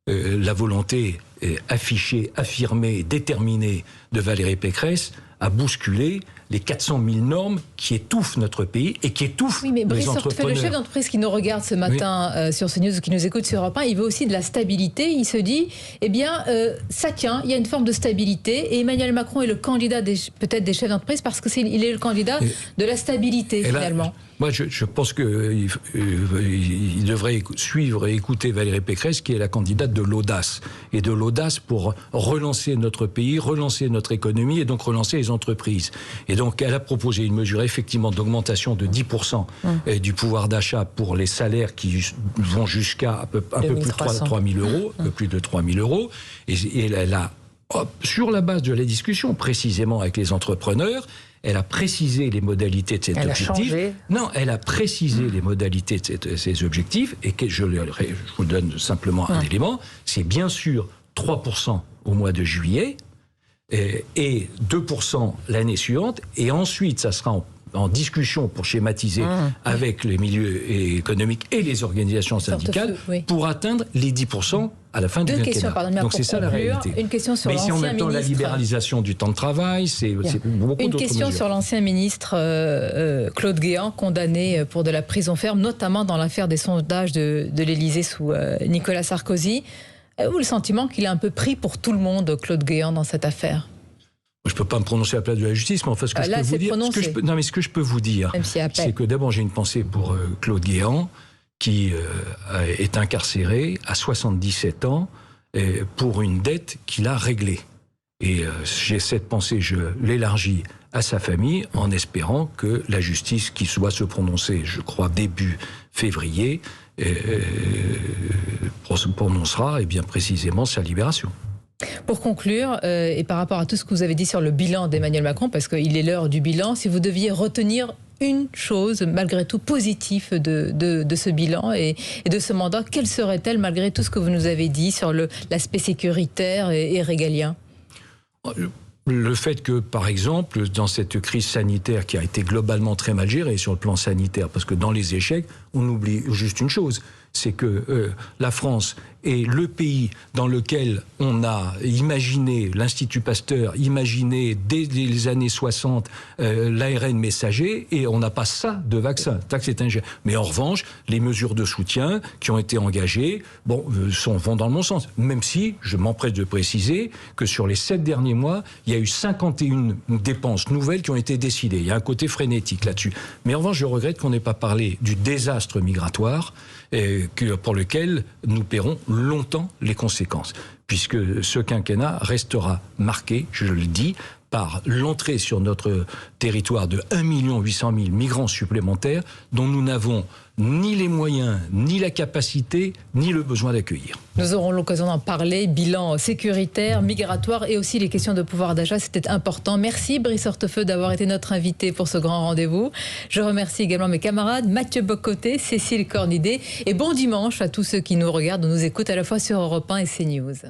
la volonté affichée, affirmée, déterminée de Valérie Pécresse à bousculer les 400 000 normes qui étouffent notre pays et qui étouffent les entrepreneurs. Le chef d'entreprise qui nous regarde ce matin sur CNews, qui nous écoute sur Europe 1, il veut aussi de la stabilité. Il se dit, ça tient, il y a une forme de stabilité. Et Emmanuel Macron est le candidat peut-être des chefs d'entreprise parce qu'il est le candidat de la stabilité, finalement. Moi, je pense qu'il devrait suivre et écouter Valérie Pécresse, qui est la candidate de l'audace. Et de l'audace pour relancer notre pays, relancer notre économie et donc relancer les entreprises. Et donc, elle a proposé une mesure, effectivement, d'augmentation de 10% du pouvoir d'achat pour les salaires qui vont jusqu'à un peu plus de 3 000 euros, un peu plus de 3 000 euros. Et elle a, sur la base de la discussion, précisément avec les entrepreneurs, elle a précisé les modalités de cet objectif. Elle a précisé les modalités de ces objectifs, et je vous donne simplement un élément, c'est bien sûr 3% au mois de juillet, et 2% l'année suivante, et ensuite ça sera en discussion pour schématiser avec les milieux économiques et les organisations syndicales pour atteindre les 10% à la fin du quinquennat. Donc c'est ça la réalité. Une question sur l'ancien ministre. Mais si en même temps la libéralisation du temps de travail, c'est beaucoup d'autres mesures. Une question sur l'ancien ministre Claude Guéant, condamné pour de la prison ferme, notamment dans l'affaire des sondages de l'Élysée sous Nicolas Sarkozy. Avez-vous le sentiment qu'il est un peu pris pour tout le monde, Claude Guéant, dans cette affaire? Je ne peux pas me prononcer à la place de la justice, mais enfin, ce que je peux vous dire, c'est que d'abord j'ai une pensée pour Claude Guéant, qui est incarcéré à 77 ans pour une dette qu'il a réglée. Et j'ai cette pensée, je l'élargis à sa famille en espérant que la justice, qui doit se prononcer, je crois, début février, prononcera bien précisément sa libération. Pour conclure, et par rapport à tout ce que vous avez dit sur le bilan d'Emmanuel Macron, parce qu'il est l'heure du bilan, si vous deviez retenir une chose, malgré tout, positive de ce bilan et de ce mandat, quelle serait-elle, malgré tout ce que vous nous avez dit sur l'aspect sécuritaire et régalien? Le fait que, par exemple, dans cette crise sanitaire qui a été globalement très mal gérée sur le plan sanitaire, parce que dans les échecs, on oublie juste une chose, c'est que la France est le pays dans lequel on a imaginé, l'Institut Pasteur, imaginé dès les années 60 l'ARN messager, et on n'a pas ça de vaccin. Mais en revanche, les mesures de soutien qui ont été engagées vont dans le bon sens. Même si, je m'empresse de préciser, que sur les 7 derniers mois, il y a eu 51 dépenses nouvelles qui ont été décidées. Il y a un côté frénétique là-dessus. Mais en revanche, je regrette qu'on n'ait pas parlé du désastre migratoire pour lequel nous paierons longtemps les conséquences, puisque ce quinquennat restera marqué, je le dis, par l'entrée sur notre territoire de 1 800 000 migrants supplémentaires dont nous n'avons ni les moyens, ni la capacité, ni le besoin d'accueillir. Nous aurons l'occasion d'en parler. Bilan sécuritaire, migratoire et aussi les questions de pouvoir d'achat, c'était important. Merci Brice Hortefeux d'avoir été notre invité pour ce grand rendez-vous. Je remercie également mes camarades Mathieu Bocoté, Cécile Cornidet et bon dimanche à tous ceux qui nous regardent ou nous écoutent à la fois sur Europe 1 et CNews.